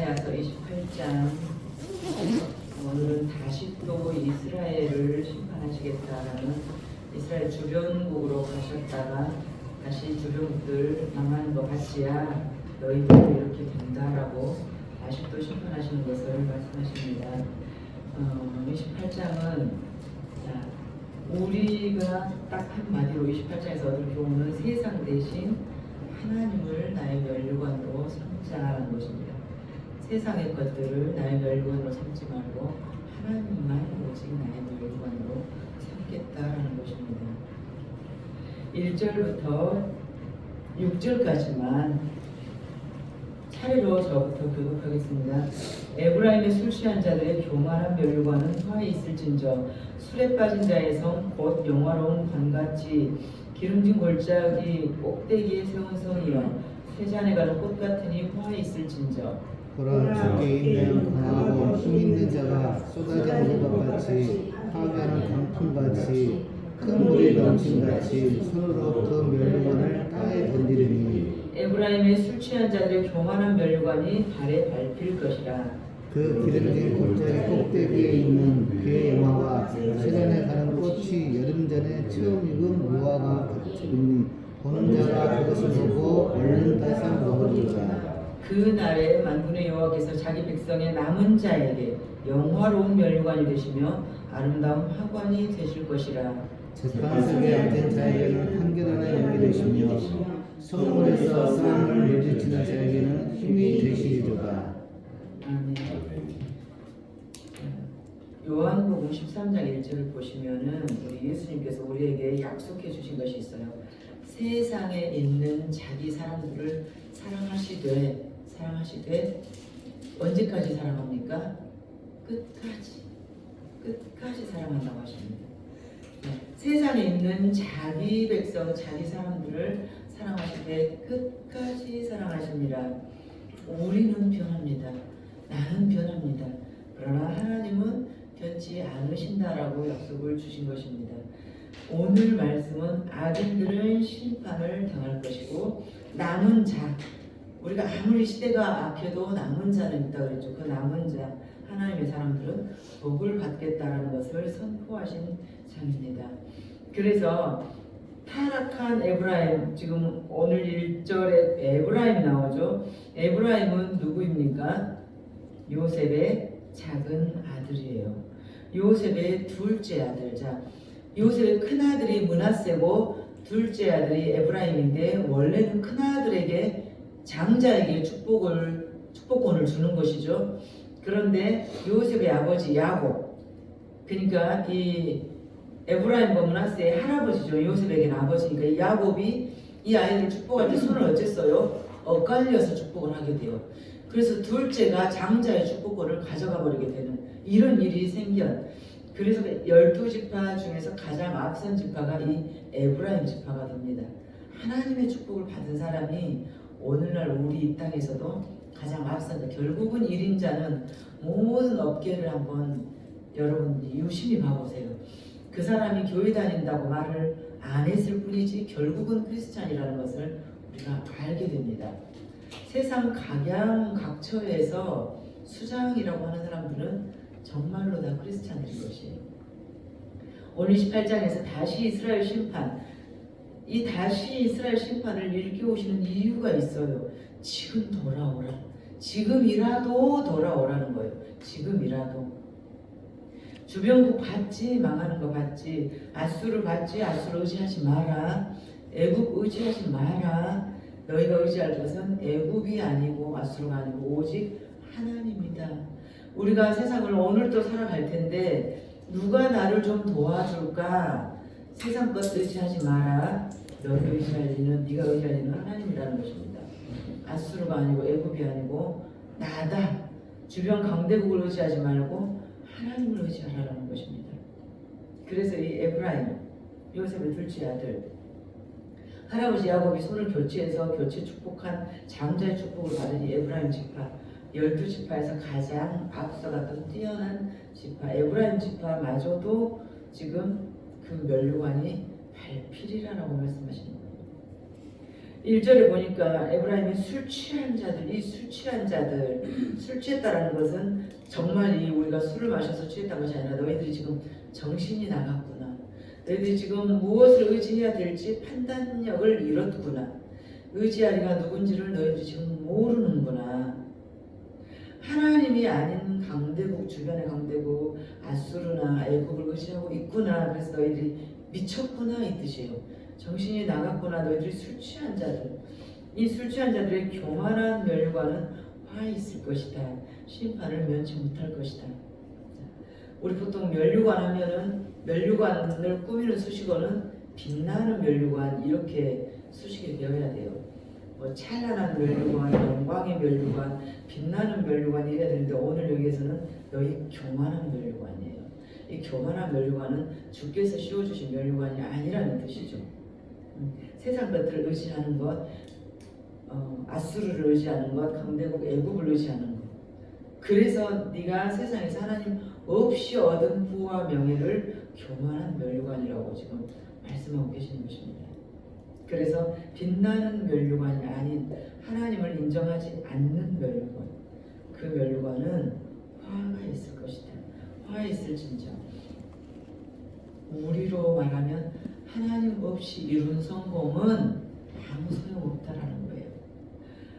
이사야서 28장. 오늘은 다시 또 이스라엘을 심판하시겠다라는, 이스라엘 주변국으로 가셨다가 다시 주변국들 망하는 것 같지야 너희들 이렇게 된다라고 다시 또 심판하시는 것을 말씀하십니다. 28장은 우리가 딱 한마디로 28장에서 얻을 교훈은 세상 대신 하나님을 나의 멸관으로 삼자라는 것입니다. 세상의 것들을 나의 멸관으로 삼지 말고 하나님만 오직 나의 멸관으로 삼겠다라는 것입니다. 1절부터 6절까지만 차례로 저부터 교독하겠습니다. 에브라임의 술 취한 자들의 교만한 멸관은 화에 있을진저 술에 빠진 자의 성 곧 영화로운 관같이 기름진 골짜기 꼭대기에 세운 성이여 쇠잔에 가는 꽃 같으니 화에 있을진저 보라 주께 있는 강하고 힘 있는 자가 쏟아지는 것 같이 파괴하는 강풍같이 큰 물이 넘침같이 손으로 그 멸관을 땅에 던지리니 에브라임의 술 취한 자들의 교만한 멸관이 발에 밟힐 것이라. 그 기름진 골짜기 꼭대기에 있는 그의 영화와 세상에 가는 꽃이 여름전에 처음 익은 무화과 같으니 보는 자가 그것을 보고 얼른 따서 먹으리라. 그 날에 만군의 여호와께서 자기 백성의 남은 자에게 영화로운 멸관이 되시며 아름다운 화관이 되실 것이라. 재판석에 앉은 자에게는 한결한의 영이 되시며 성문에서 싸움을 물리치는 자에게는 힘이 되시리로다. 아멘. 요한복음 13장 1절을 보시면은 우리 예수님께서 우리에게 약속해 주신 것이 있어요. 세상에 있는 자기 사람들을 사랑하시되 언제까지 사랑합니까? 끝까지 사랑한다고 하십니다. 세상에 있는 자기 백성, 자기 사람들을 사랑하시되 끝까지 사랑하십니다. 우리는 변합니다. 나는 변합니다. 그러나 하나님은 변치 않으신다라고 약속을 주신 것입니다. 오늘 말씀은 악인들은 심판을 당할 것이고 남은 자, 우리가 아무리 시대가 악해도 남은 자는 있다고 그랬죠. 그 남은 자, 하나님의 사람들은 복을 받겠다라는 것을 선포하신 장입니다. 그래서 타락한 에브라임, 지금 오늘 1절에 에브라임이 나오죠. 에브라임은 누구입니까? 요셉의 작은 아들이에요. 요셉의 둘째 아들. 자, 요셉의 큰 아들이 므낫세고 둘째 아들이 에브라임인데 원래는 큰 아들에게 장자에게 축복권을 주는 것이죠. 그런데 요셉의 아버지 야곱, 그러니까 이 에브라임과 므낫세의 할아버지죠. 요셉에게는 아버지니까 이 야곱이 이 아이를 축복할 때 손을 어쨌어요? 엇갈려서 축복을 하게 돼요. 그래서 둘째가 장자의 축복권을 가져가 버리게 되는 이런 일이 생겨. 그래서 12지파 중에서 가장 앞선 지파가 이 에브라임 지파가 됩니다. 하나님의 축복을 받은 사람이 오늘날 우리 이 땅에서도 가장 앞선다. 결국은 1인자는 모든 업계를 한번 여러분 유심히 봐보세요. 그 사람이 교회 다닌다고 말을 안 했을 뿐이지 결국은 크리스찬이라는 것을 우리가 알게 됩니다. 세상 각양각처에서 수장이라고 하는 사람들은 정말로 다 크리스찬일 것이에요. 오늘 28장에서 다시 이스라엘 심판, 이 다시 이스라엘 심판을 일깨우시는 이유가 있어요. 지금 돌아오라. 지금이라도 돌아오라는 거예요. 지금이라도. 주변국 받지, 망하는 거 받지, 아수르 받지, 아수르 의지하지 마라. 애굽 의지하지 마라. 너희가 의지할 것은 애굽이 아니고 아수르가 아니고 오직 하나님이다. 우리가 세상을 오늘도 살아갈 텐데 누가 나를 좀 도와줄까? 세상 것 의지하지 마라. 너희가 의지할 이는, 네가 의지할 이는 하나님이라는 것입니다. 아수르가 아니고 애굽이 아니고 나다. 주변 강대국을 의지하지 말고 하나님을 의지하라는 것입니다. 그래서 이 에브라임, 요셉의 둘째 아들, 할아버지 야곱이 손을 교체해서 교체 축복한 장자의 축복을 받은 이 에브라임 지파, 12지파에서 가장 앞서갔던 뛰어난 지파, 에브라임 지파마저도 지금 그 멸류관이 밟히리라라고 말씀하시는 거예요. 1절에 보니까 에브라임이 술 취한 자들, 이 술 취한 자들, 술 취했다라는 것은 정말 이 우리가 술을 마셔서 취했다는 것이 아니라 너희들이 지금 정신이 나갔구나. 너희들이 지금 무엇을 의지해야 될지 판단력을 잃었구나. 의지하리가 누군지를 너희들이 지금 모르는구나. 하나님이 아닌 강대국, 주변의 강대국, 아수르나 애국을 의지하고 있구나. 그래서 너희들이 미쳤구나 이 뜻이에요. 정신이 나갔구나. 너희들이 술 취한 자들. 이 술 취한 자들의 교만한 멸관은 화 있을 것이다. 심판을 면치 못할 것이다. 우리 보통 멸류관 하면은 멸류관을 꾸미는 수식어는 빛나는 멸류관 이렇게 수식이 되어야 돼요. 뭐 찬란한 멸류관, 영광의 멸류관, 빛나는 멸류관 이래야 되는데 오늘 여기에서는 너희 교만한 멸류관이에요. 이 교만한 멸류관은 주께서 씌워주신 멸류관이 아니라는 뜻이죠. 세상 것들을 의지하는 것, 아수르를 의지하는 것, 강대국 애국을 의지하는 것. 그래서 네가 세상에서 하나님 없이 얻은 부와 명예를 교만한 멸류관이라고 지금 말씀하고 계시는 것입니다. 그래서 빛나는 멸류관이 아닌 하나님을 인정하지 않는 멸류관, 그 멸류관은 화가 있을 것이다. 화 있을진저. 우리로 말하면 하나님 없이 이룬 성공은 아무 소용없다라는 거예요.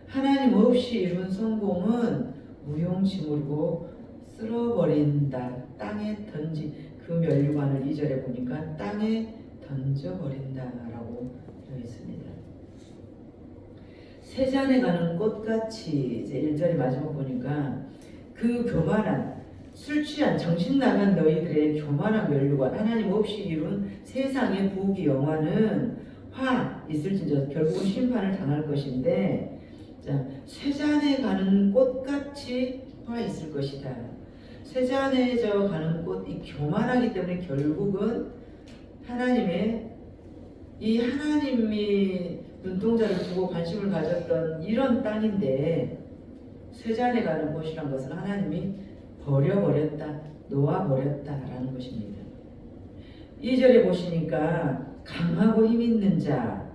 하나님 없이 이룬 성공은 무용지물이고 쓸어버린다. 땅에 그 멸류관을 2절에 보니까 땅에 던져버린다라고 되어 있습니다. 세잔에 가는 꽃같이 이제 1절의 마지막 보니까 그 교만한 술 취한 정신 나간 너희들의 교만한 멸류관 하나님 없이 이룬 세상의 부귀 영화는 화 있을진저 결국은 심판을 당할 것인데 자, 세잔에 가는 꽃같이 화 있을 것이다. 세잔에 가는 꽃 이 교만하기 때문에 결국은 하나님의 이 하나님이 눈동자를 두고 관심을 가졌던 이런 땅인데 세잔에 가는 곳이란 것은 하나님이 버려버렸다, 놓아버렸다라는 것입니다. 2절에 보시니까 강하고 힘있는 자,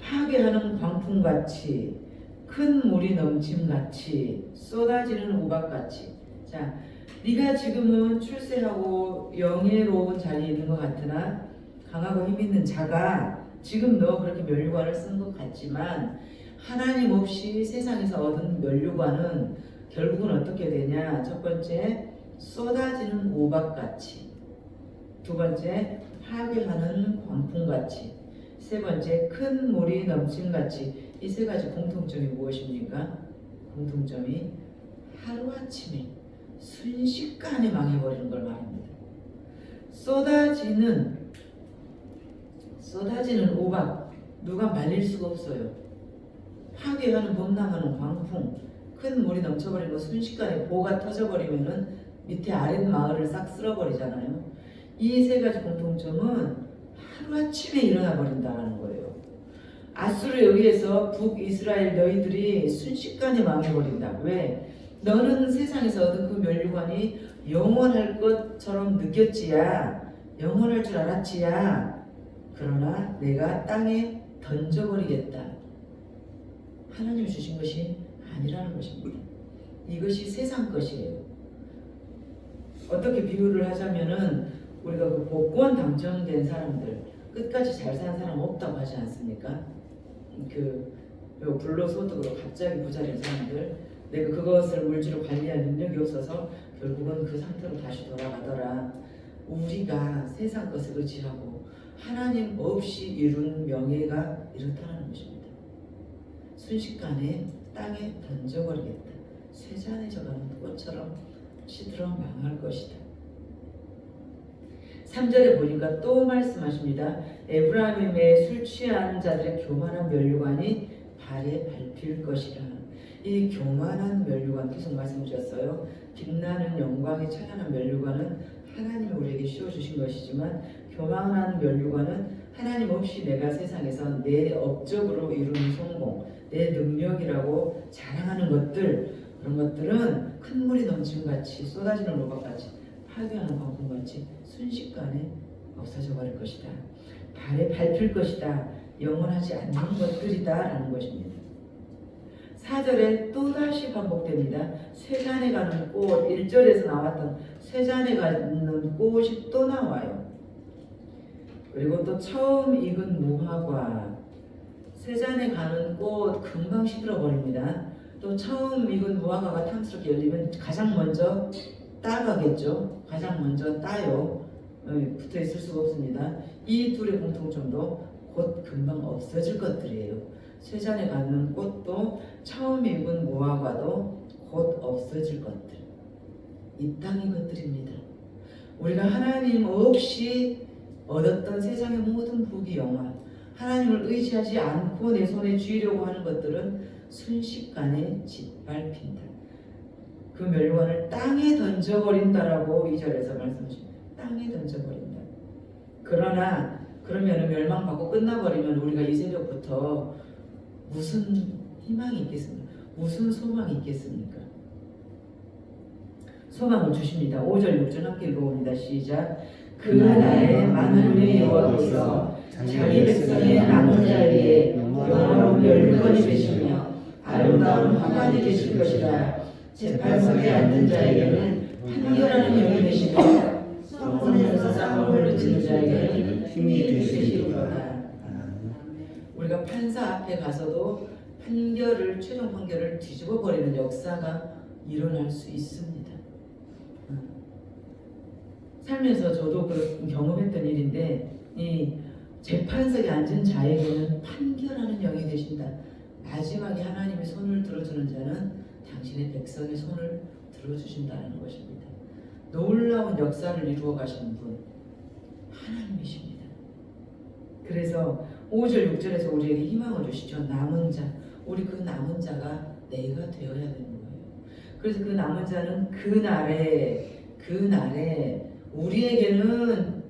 파괴하는 광풍같이, 큰 물이 넘침같이, 쏟아지는 우박같이. 자, 네가 지금은 출세하고 영예로운 자리에 있는 것 같으나 강하고 힘있는 자가 지금 너 그렇게 멸류관을 쓴 것 같지만 하나님 없이 세상에서 얻은 멸류관은 결국은 어떻게 되냐? 첫 번째 쏟아지는 우박같이, 두 번째 파괴하는 광풍같이, 세 번째 큰 물이 넘침같이. 이 세 가지 공통점이 무엇입니까? 공통점이 하루아침에 순식간에 망해버리는 걸 말합니다. 쏟아지는 우박, 누가 말릴 수가 없어요. 파괴하는 범람하는 광풍, 큰 물이 넘쳐버리고 순식간에 보가 터져버리면은 밑에 아랫마을을 싹 쓸어버리잖아요. 이 세 가지 공통점은 하루아침에 일어나 버린다는 거예요. 아수르 여기에서 북이스라엘 너희들이 순식간에 망해버린다. 왜? 너는 세상에서 얻은 그 멸류관이 영원할 것처럼 느꼈지야, 영원할 줄 알았지야. 그러나 내가 땅에 던져버리겠다. 하나님이 주신 것이 아니라는 것입니다. 이것이 세상 것이에요. 어떻게 비유를 하자면은 우리가 그 복권 당첨된 사람들, 끝까지 잘 사는 사람 없다고 하지 않습니까? 그 불로소득으로 갑자기 부자된 사람들, 내가 그것을 물질로 관리할 능력이 없어서 결국은 그 상태로 다시 돌아가더라. 우리가 세상 것을 의지하고 하나님 없이 이룬 명예가 이렇다는 것입니다. 순식간에 땅에 던져버리겠다. 세잔에 져가는 꽃처럼 시들어 망할 것이다. 3절에 보니까 또 말씀하십니다. 에브라임의 술 취한 자들의 교만한 멸류관이 발에 밟힐 것이라. 이 교만한 멸류관 계속 말씀 주셨어요. 빛나는 영광의 찬란한 멸류관은 하나님이 우리에게 씌워주신 것이지만 교만한 멸류관은 하나님 없이 내가 세상에서 내 업적으로 이룬 성공, 내 능력이라고 자랑하는 것들, 그런 것들은 큰 물이 넘침같이 쏟아지는 우박같이 파괴하는 광풍같이 순식간에 없어져 버릴 것이다. 발에 밟힐 것이다. 영원하지 않는 것들이다라는 것입니다. 4절에 또다시 반복됩니다. 쇠잔에 가는 꽃, 1절에서 나왔던 쇠잔에 가는 꽃이 또 나와요. 그리고 또 처음 익은 무화과, 쇠잔에 가는 꽃 금방 시들어버립니다. 또 처음 익은 무화과가 탐스럽게 열리면 가장 먼저 따가겠죠. 가장 먼저 따요. 붙어 있을 수가 없습니다. 이 둘의 공통점도 곧 금방 없어질 것들이에요. 쇠잔에 가는 꽃도 처음 익은 무화과도 곧 없어질 것들. 이 땅의 것들입니다. 우리가 하나님 없이 얻었던 세상의 모든 부귀 영화, 하나님을 의지하지 않고 내 손에 쥐려고 하는 것들은 순식간에 짓밟힌다. 그 멸관을 땅에 던져버린다라고 2절에서 말씀하십니다. 땅에 던져버린다. 그러나 그러면 멸망받고 끝나버리면 우리가 이 새벽부터 무슨 희망이 있겠습니까? 무슨 소망이 있겠습니까? 소망을 주십니다. 5절 6절 함께 읽어봅니다. 시작. 그날에 만군의 여호와께서 자기 백성의 남은 자에게 영원한 멸관이 되시며 아름다운 화관이 되실 것이라. 재판석에 앉는 자에게는 판결하는 영이 되시며 성문에서 싸움을 그치는 자에게는 힘이 되시리로다. 우리가 판사 앞에 가서도 판결을, 최종 판결을 뒤집어 버리는 역사가 일어날 수 있습니다. 살면서 저도 그 경험했던 일인데, 이 재판석에 앉은 자에게는 판결하는 영이 되신다. 마지막에 하나님의 손을 들어주는 자는 당신의 백성의 손을 들어주신다는 것입니다. 놀라운 역사를 이루어 가시는 분 하나님이십니다. 그래서 5절 6절에서 우리에게 희망을 주시죠. 남은 자, 우리 그 남은 자가 내가 되어야 되는 거예요. 그래서 그 남은 자는 그날에 우리에게는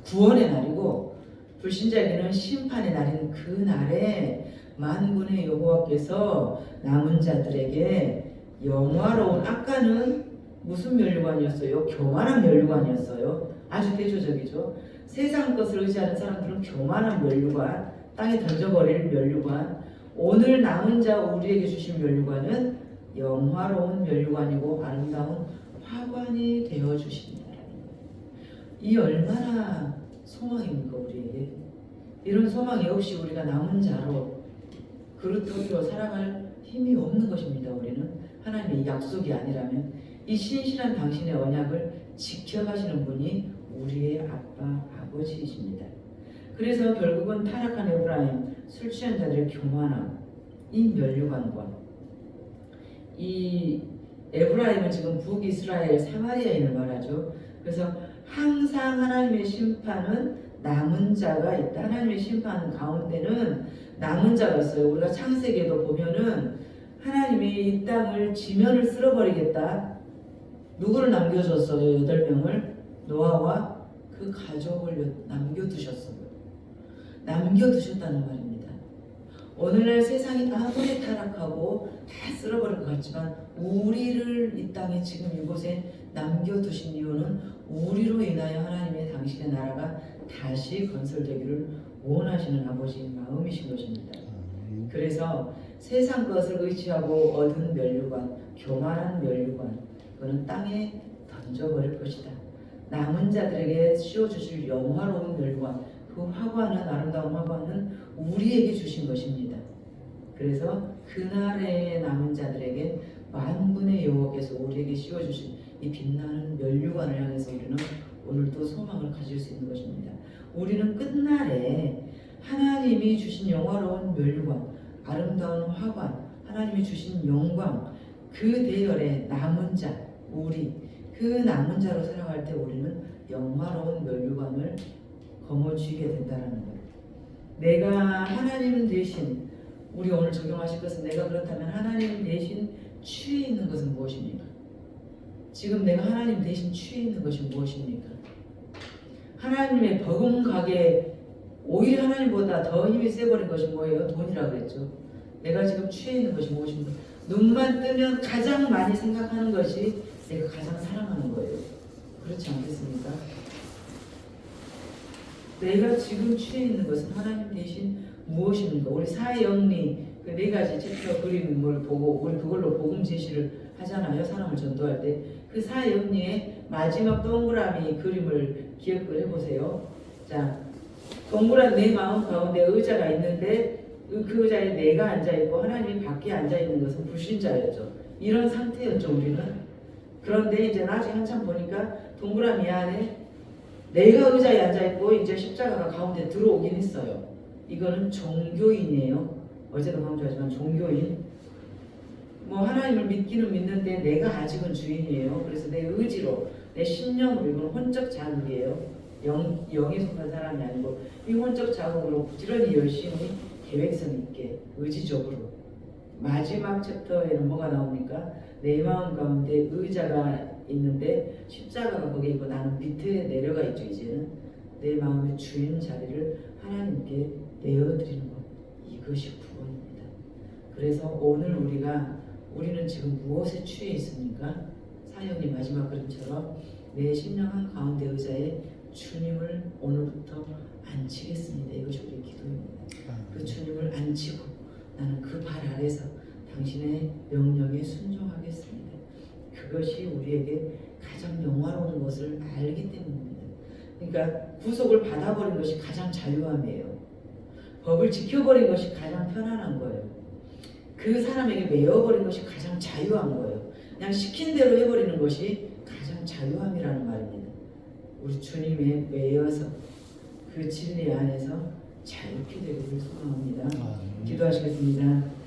구원의 날이고 불신자에게는 심판의 날인 그날에 만군의 여호와께서 남은 자들에게 영화로운, 아까는 무슨 멸류관이었어요? 교만한 멸류관이었어요. 아주 대조적이죠. 세상 것을 의지하는 사람들은 교만한 멸류관, 땅에 던져버릴 멸류관. 오늘 남은 자 우리에게 주신 멸류관은 영화로운 멸류관이고 아름다운 화관이 되어 주신다라는 거예요. 이 얼마나 소망입니까 우리에게? 이런 소망이 없이 우리가 남은 자로 그릇토기로 살아갈 힘이 없는 것입니다. 우리는 하나님의 약속이 아니라면 이 신실한 당신의 언약을 지켜가시는 분이 우리의 아빠, 아버지이십니다. 그래서 결국은 타락한 에브라임, 술 취한 자들의 교만함, 이 멸류관과 이 에브라임은 지금 북이스라엘 사마리아인을 말하죠. 그래서 항상 하나님의 심판은 남은 자가 있다. 하나님의 심판 가운데는 남은 자가 있어요. 우리가 창세기에도 보면은 하나님이 이 땅을 지면을 쓸어버리겠다. 누구를 남겨줬어요? 8명을 노아와 그 가족을 남겨두셨어요. 남겨두셨다는 말입니다. 오늘날 세상이 아무리 타락하고 다 쓸어버릴 것 같지만 우리를 이 땅에 지금 이곳에 남겨두신 이유는 우리로 인하여 하나님의 당신의 나라가 다시 건설되기를 원하시는 아버지의 마음이신 것입니다. 그래서 세상 것을 의지하고 얻은 멸류관, 교만한 멸류관, 그거는 땅에 던져버릴 것이다. 남은 자들에게 씌워주실 영화로운 멸류관, 그 화관은, 아름다운 화관은 우리에게 주신 것입니다. 그래서 그날의 남은 자들에게 만군의 여호와께서 우리에게 씌워주신 이 빛나는 멸류관을 향해서 우리는 오늘도 소망을 가질 수 있는 것입니다. 우리는 끝날에 하나님이 주신 영화로운 멸류관, 아름다운 화관, 하나님이 주신 영광, 그 대열에 남은 자, 우리 그 남은 자로 살아갈 때 우리는 영화로운 멸류관을 거머쥐게 된다는 거예요. 내가 하나님 대신, 우리 오늘 적용하실 것은, 내가 그렇다면 하나님 대신 취해 있는 것은 무엇입니까? 지금 내가 하나님 대신 취해 있는 것이 무엇입니까? 하나님의 버금가게 오히려 하나님보다 더 힘이 세버린 것이 뭐예요? 돈이라고 그랬죠. 내가 지금 취해 있는 것이 무엇입니까? 눈만 뜨면 가장 많이 생각하는 것이 내가 가장 사랑하는 거예요. 그렇지 않겠습니까? 내가 지금 취해 있는 것은 하나님 대신 무엇입니까? 우리 사형리 그 네 가지 챕터 그림을 보고 우리 그걸로 복음 제시를 하잖아요. 사람을 전도할 때 그 사형리의 마지막 동그라미 그림을 기억을 해보세요. 자, 동그란 내 마음 가운데 의자가 있는데 그 의자에 내가 앉아있고 하나님이 밖에 앉아있는 것은 불신자였죠. 이런 상태였죠 우리는. 그런데 이제 나중에 한참 보니까 동그라미 안에 내가 의자에 앉아있고 이제 십자가가 가운데 들어오긴 했어요. 이거는 종교인이에요. 어제도 강조하지만 종교인. 뭐 하나님을 믿기는 믿는데 내가 아직은 주인이에요. 그래서 내 의지로 내 신념으로 이건 혼적 자극이에요. 영에 속한 사람이 아니고 이 혼적 자극으로 부지런히 열심히 계획성 있게 의지적으로 마지막 챕터에는 뭐가 나옵니까? 내 마음 가운데 의자가 있는데 십자가가 거기에 있고 나는 밑에 내려가 있죠. 이제는 내 마음의 주인 자리를 하나님께 내어드리는 것, 이것이 구원입니다. 그래서 오늘 우리는 지금 무엇에 취해 있습니까? 사형리 마지막 그림처럼 내 심령 한 가운데 의자에 주님을 오늘부터 앉히겠습니다. 이것이 우리의 기도입니다. 그 주님을 앉히고 나는 그 발 아래서 당신의 명령에 순종하겠습니다. 그것이 우리에게 가장 영화로운 것을 알기 때문입니다. 그러니까 구속을 받아버린 것이 가장 자유함이에요. 법을 지켜버린 것이 가장 편안한 거예요. 그 사람에게 매여버린 것이 가장 자유한 거예요. 그냥 시킨 대로 해버리는 것이 가장 자유함이라는 말입니다. 우리 주님에 매여서 그 진리 안에서 자유케 되기를 소망합니다. 기도하시겠습니다.